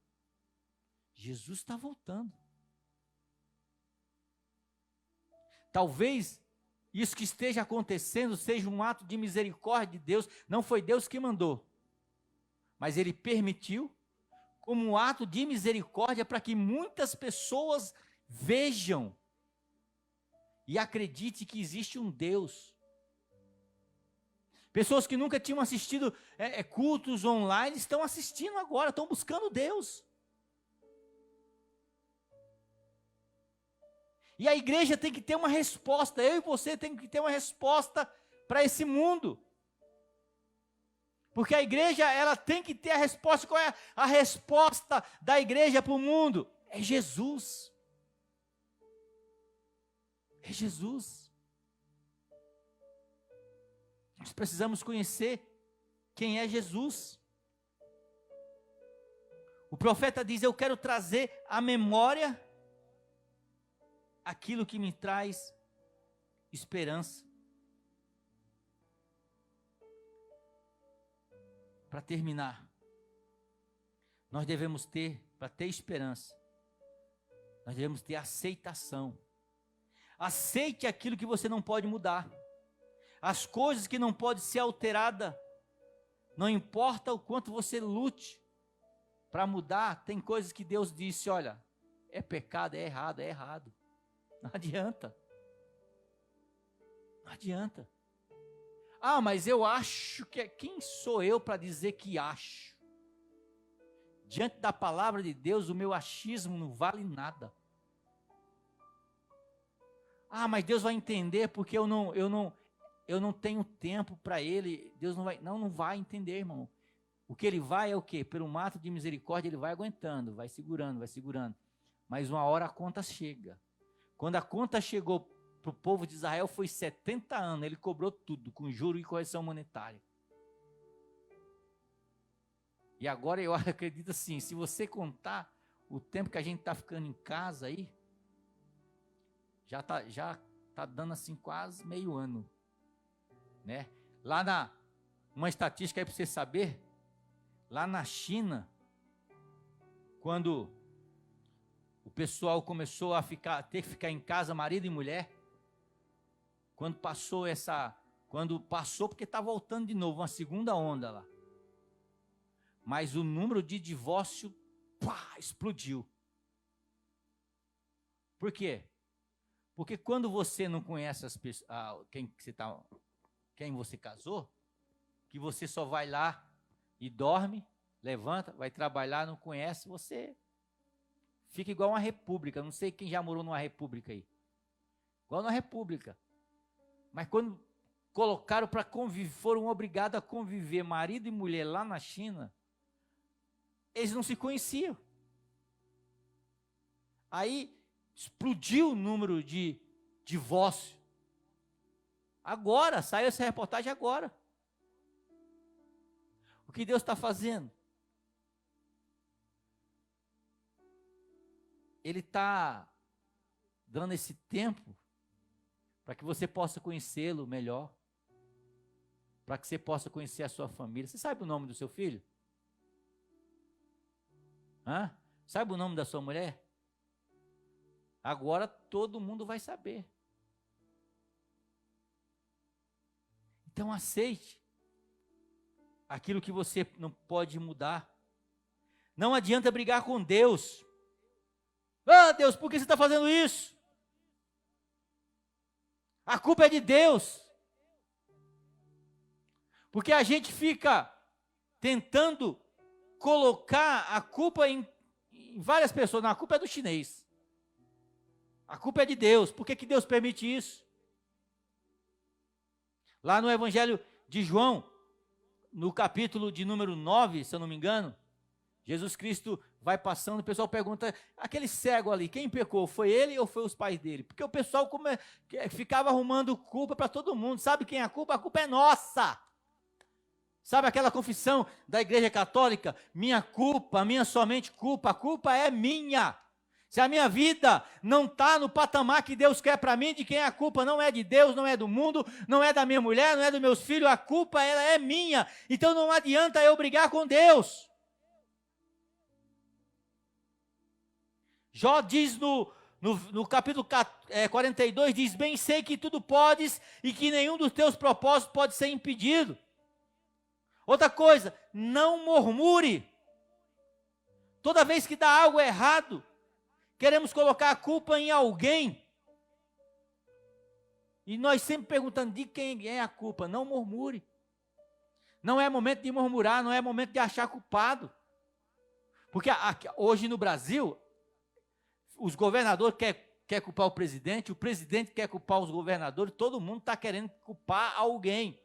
Jesus está voltando. Talvez isso que esteja acontecendo seja um ato de misericórdia de Deus. Não foi Deus que mandou, mas Ele permitiu como um ato de misericórdia para que muitas pessoas vejam e acreditem que existe um Deus. Pessoas que nunca tinham assistido cultos online estão assistindo agora, estão buscando Deus. E a igreja tem que ter uma resposta, eu e você tem que ter uma resposta para esse mundo. Porque a igreja, ela tem que ter a resposta. Qual é a resposta da igreja para o mundo? É Jesus. É Jesus. Nós precisamos conhecer quem é Jesus. O profeta diz, eu quero trazer à memória aquilo que me traz esperança. Para terminar, nós devemos ter, para ter esperança, nós devemos ter aceitação. Aceite aquilo que você não pode mudar. As coisas que não podem ser alteradas. Não importa o quanto você lute para mudar, tem coisas que Deus disse, olha, é pecado, é errado, é errado. Não adianta. Não adianta. Ah, mas eu acho que quem sou eu para dizer que acho? Diante da palavra de Deus, o meu achismo não vale nada. Ah, mas Deus vai entender porque eu não tenho tempo para Ele. Deus não vai entender, irmão. O que Ele vai é o quê? Pelo um ato de misericórdia, Ele vai aguentando, vai segurando, vai segurando. Mas uma hora a conta chega. Quando a conta chegou para o povo de Israel, foi 70 anos, ele cobrou tudo, com juro e correção monetária. E agora eu acredito assim, se você contar o tempo que a gente está ficando em casa aí, já tá dando assim quase meio ano, né? Lá uma estatística aí para você saber, lá na China, quando o pessoal começou a ter que ficar em casa, marido e mulher. Quando passou porque está voltando de novo, uma segunda onda lá. Mas o número de divórcio, explodiu. Por quê? Porque quando você não conhece as pessoas, quem você casou, que você só vai lá e dorme, levanta, vai trabalhar, não conhece, você fica igual uma república. Não sei quem já morou numa república aí. Igual numa república. Mas quando colocaram para conviver, foram obrigados a conviver marido e mulher lá na China, eles não se conheciam. Aí explodiu o número de divórcio. Agora, saiu essa reportagem agora. O que Deus está fazendo? Ele está dando esse tempo para que você possa conhecê-lo melhor, para que você possa conhecer a sua família. Você sabe o nome do seu filho? Sabe o nome da sua mulher? Agora todo mundo vai saber. Então aceite aquilo que você não pode mudar. Não adianta brigar com Deus. Ah, Deus, por que você está fazendo isso? A culpa é de Deus. Porque a gente fica tentando colocar a culpa em várias pessoas. Não, a culpa é do chinês. A culpa é de Deus. Por que Deus permite isso? Lá no Evangelho de João, no capítulo de número 9, se eu não me engano, Jesus Cristo vai passando, o pessoal pergunta, aquele cego ali, quem pecou? Foi ele ou foi os pais dele? Porque o pessoal ficava arrumando culpa para todo mundo. Sabe quem é a culpa? A culpa é nossa. Sabe aquela confissão da Igreja Católica? Minha culpa, minha somente culpa, a culpa é minha. Se a minha vida não está no patamar que Deus quer para mim, de quem é a culpa? Não é de Deus, não é do mundo, não é da minha mulher, não é dos meus filhos, a culpa ela é minha. Então não adianta eu brigar com Deus. Jó diz no capítulo 42, diz, bem sei que tudo podes e que nenhum dos teus propósitos pode ser impedido. Outra coisa, não murmure. Toda vez que dá algo errado, queremos colocar a culpa em alguém. E nós sempre perguntando de quem é a culpa. Não murmure. Não é momento de murmurar, não é momento de achar culpado. Porque hoje no Brasil, os governadores querem culpar o presidente quer culpar os governadores, todo mundo está querendo culpar alguém.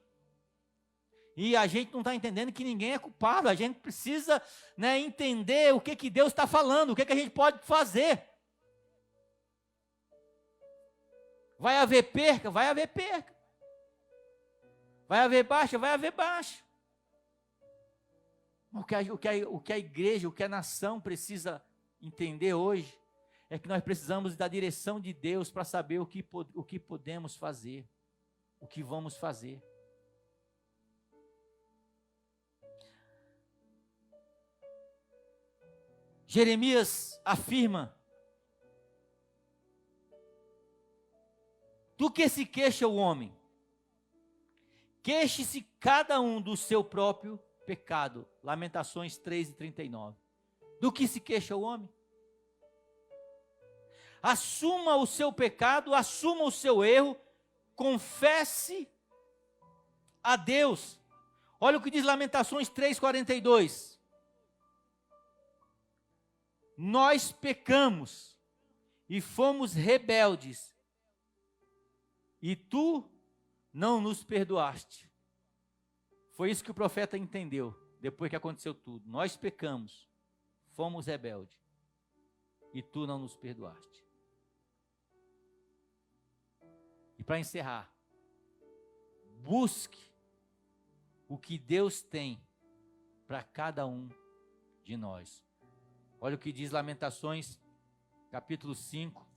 E a gente não está entendendo que ninguém é culpado, a gente precisa, né, entender o que Deus está falando, o que a gente pode fazer. Vai haver perca? Vai haver perca. Vai haver baixa? Vai haver baixa. O que a igreja, o que a nação precisa entender hoje, é que nós precisamos da direção de Deus para saber o que podemos fazer, o que vamos fazer. Jeremias afirma, do que se queixa o homem? Queixe-se cada um do seu próprio pecado. Lamentações 3:39. Do que se queixa o homem? Assuma o seu pecado, assuma o seu erro, confesse a Deus. Olha o que diz Lamentações 3:42. Nós pecamos e fomos rebeldes, e tu não nos perdoaste. Foi isso que o profeta entendeu, depois que aconteceu tudo. Nós pecamos, fomos rebeldes, e tu não nos perdoaste. E para encerrar, busque o que Deus tem para cada um de nós. Olha o que diz Lamentações, capítulo 5,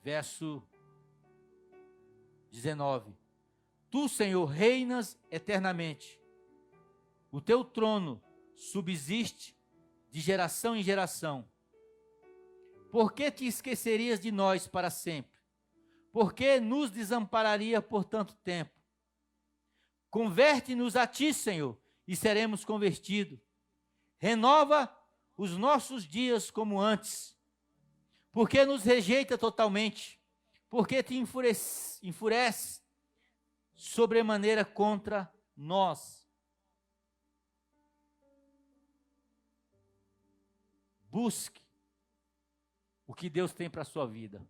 verso 19. Tu, Senhor, reinas eternamente. O teu trono subsiste de geração em geração. Por que te esquecerias de nós para sempre? Por que nos desampararia por tanto tempo? Converte-nos a ti, Senhor, e seremos convertidos. Renova os nossos dias como antes. Por que nos rejeita totalmente? Por que te enfurece sobremaneira contra nós? Busque o que Deus tem para a sua vida.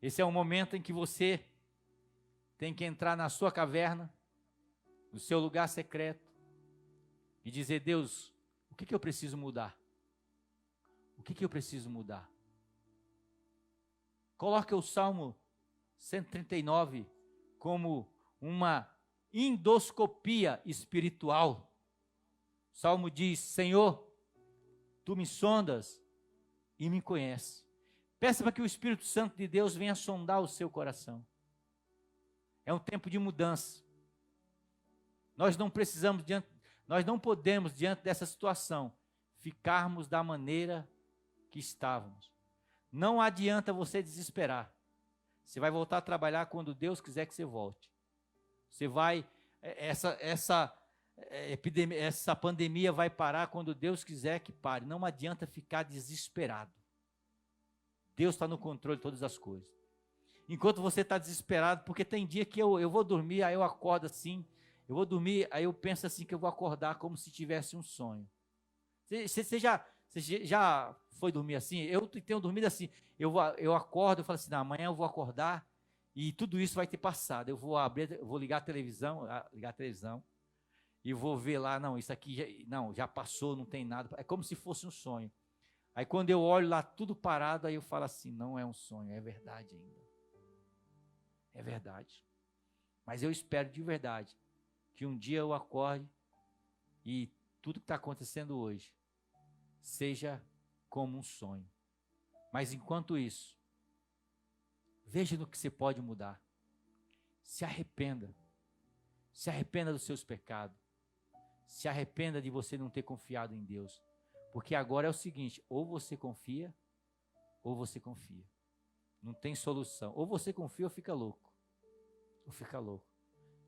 Esse é o momento em que você tem que entrar na sua caverna, no seu lugar secreto, e dizer, Deus, o que eu preciso mudar? O que eu preciso mudar? Coloque o Salmo 139 como uma endoscopia espiritual. O Salmo diz, Senhor, tu me sondas e me conheces. Peça para que o Espírito Santo de Deus venha sondar o seu coração. É um tempo de mudança. Nós não podemos, diante dessa situação, ficarmos da maneira que estávamos. Não adianta você desesperar. Você vai voltar a trabalhar quando Deus quiser que você volte. Essa pandemia vai parar quando Deus quiser que pare. Não adianta ficar desesperado. Deus está no controle de todas as coisas. Enquanto você está desesperado, porque tem dia que eu vou dormir, aí eu acordo assim, eu vou dormir, aí eu penso assim que eu vou acordar como se tivesse um sonho. Você já foi dormir assim? Eu tenho dormido assim, eu acordo, eu falo assim, amanhã eu vou acordar e tudo isso vai ter passado. Eu vou ligar a televisão, e vou ver lá, não, isso aqui já passou, não tem nada. É como se fosse um sonho. Aí quando eu olho lá tudo parado, aí eu falo assim, não é um sonho, é verdade ainda. É verdade. Mas eu espero de verdade que um dia eu acorde e tudo que está acontecendo hoje seja como um sonho. Mas enquanto isso, veja no que você pode mudar. Se arrependa. Se arrependa dos seus pecados. Se arrependa de você não ter confiado em Deus. Porque agora é o seguinte, ou você confia, ou você confia. Não tem solução. Ou você confia ou fica louco. Ou fica louco.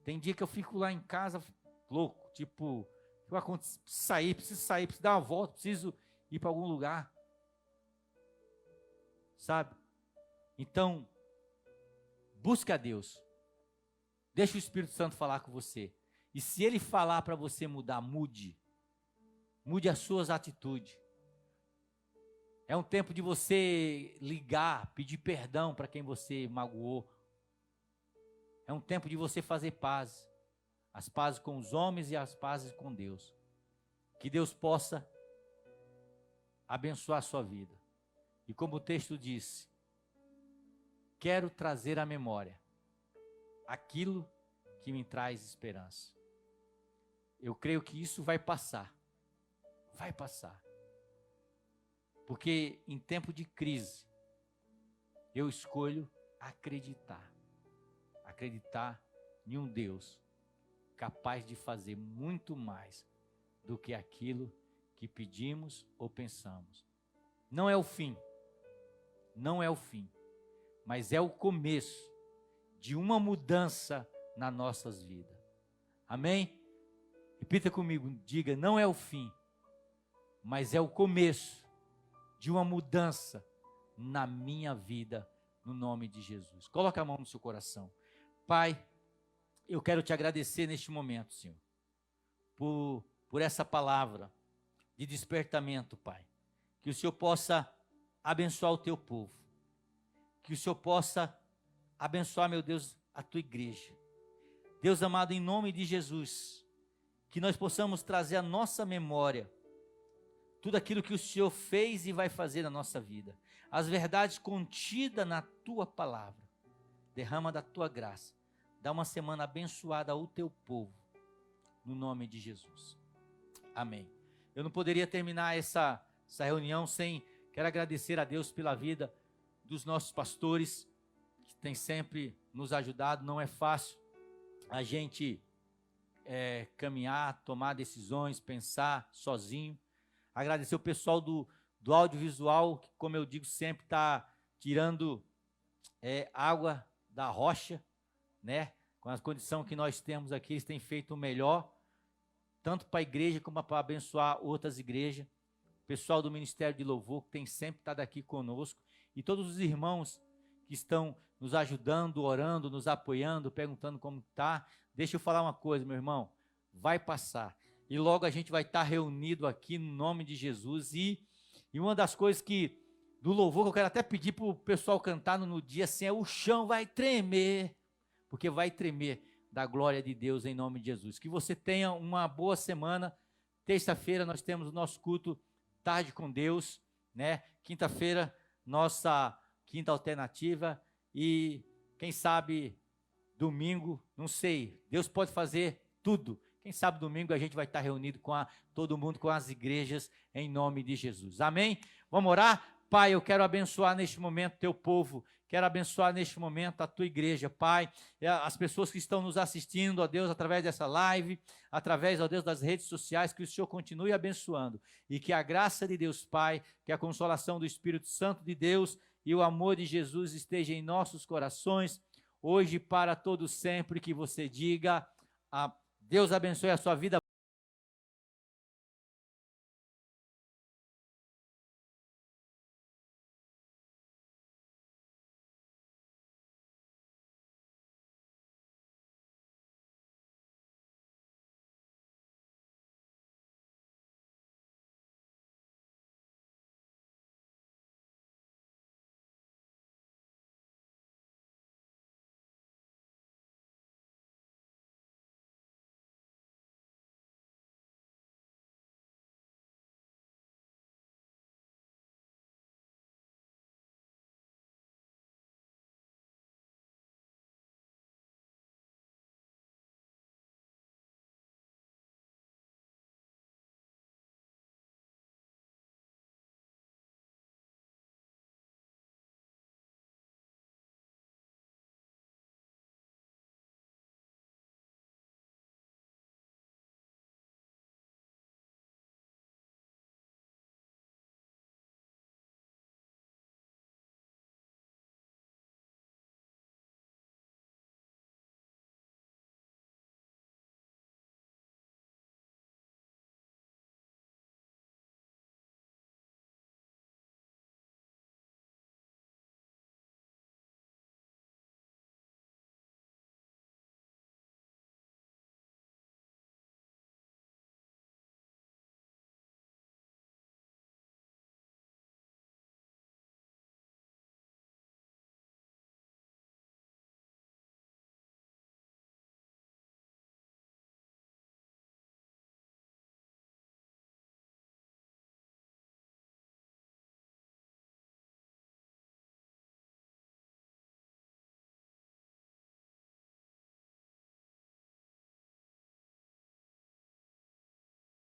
Tem dia que eu fico lá em casa louco, tipo, preciso sair, preciso dar uma volta, preciso ir para algum lugar. Sabe? Então, busque a Deus. Deixa o Espírito Santo falar com você. E se ele falar para você mudar, mude. Mude as suas atitudes. É um tempo de você ligar, pedir perdão para quem você magoou. É um tempo de você fazer paz. As pazes com os homens e as pazes com Deus. Que Deus possa abençoar a sua vida. E como o texto disse, quero trazer à memória aquilo que me traz esperança. Eu creio que isso vai passar. Vai passar. Porque em tempo de crise, eu escolho acreditar. Acreditar em um Deus capaz de fazer muito mais do que aquilo que pedimos ou pensamos. Não é o fim. Não é o fim. Mas é o começo de uma mudança nas nossas vidas. Amém? Repita comigo, diga, não é o fim, mas é o começo de uma mudança na minha vida, no nome de Jesus. Coloca a mão no seu coração. Pai, eu quero te agradecer neste momento, Senhor, por essa palavra de despertamento, Pai. Que o Senhor possa abençoar o teu povo. Que o Senhor possa abençoar, meu Deus, a tua igreja. Deus amado, em nome de Jesus, que nós possamos trazer à nossa memória tudo aquilo que o Senhor fez e vai fazer na nossa vida. As verdades contidas na tua palavra. Derrama da tua graça. Dá uma semana abençoada ao teu povo. No nome de Jesus. Amém. Eu não poderia terminar essa reunião sem... Quero agradecer a Deus pela vida dos nossos pastores, que tem sempre nos ajudado. Não é fácil a gente caminhar, tomar decisões, pensar sozinho. Agradecer o pessoal do audiovisual, que, como eu digo sempre, está tirando água da rocha, né? Com a condição que nós temos aqui, eles têm feito o melhor, tanto para a igreja como para abençoar outras igrejas. O pessoal do Ministério de Louvor, que tem sempre estado aqui conosco, e todos os irmãos que estão nos ajudando, orando, nos apoiando, perguntando como está. Deixa eu falar uma coisa, meu irmão, vai passar. E logo a gente vai estar reunido aqui no nome de Jesus. E uma das coisas do louvor, que eu quero até pedir para o pessoal cantar no dia assim, o chão vai tremer, porque vai tremer da glória de Deus em nome de Jesus. Que você tenha uma boa semana. Terça-feira nós temos o nosso culto Tarde com Deus, né? Quinta-feira, nossa quinta alternativa. E quem sabe domingo, não sei, Deus pode fazer tudo. Quem sabe domingo a gente vai estar reunido com todo mundo, com as igrejas, em nome de Jesus. Amém? Vamos orar? Pai, eu quero abençoar neste momento teu povo, quero abençoar neste momento a tua igreja, Pai, as pessoas que estão nos assistindo, ó Deus, através dessa live, através, ó Deus, das redes sociais, que o Senhor continue abençoando, e que a graça de Deus, Pai, que a consolação do Espírito Santo de Deus e o amor de Jesus esteja em nossos corações, hoje e para todo sempre, que você diga, Deus abençoe a sua vida.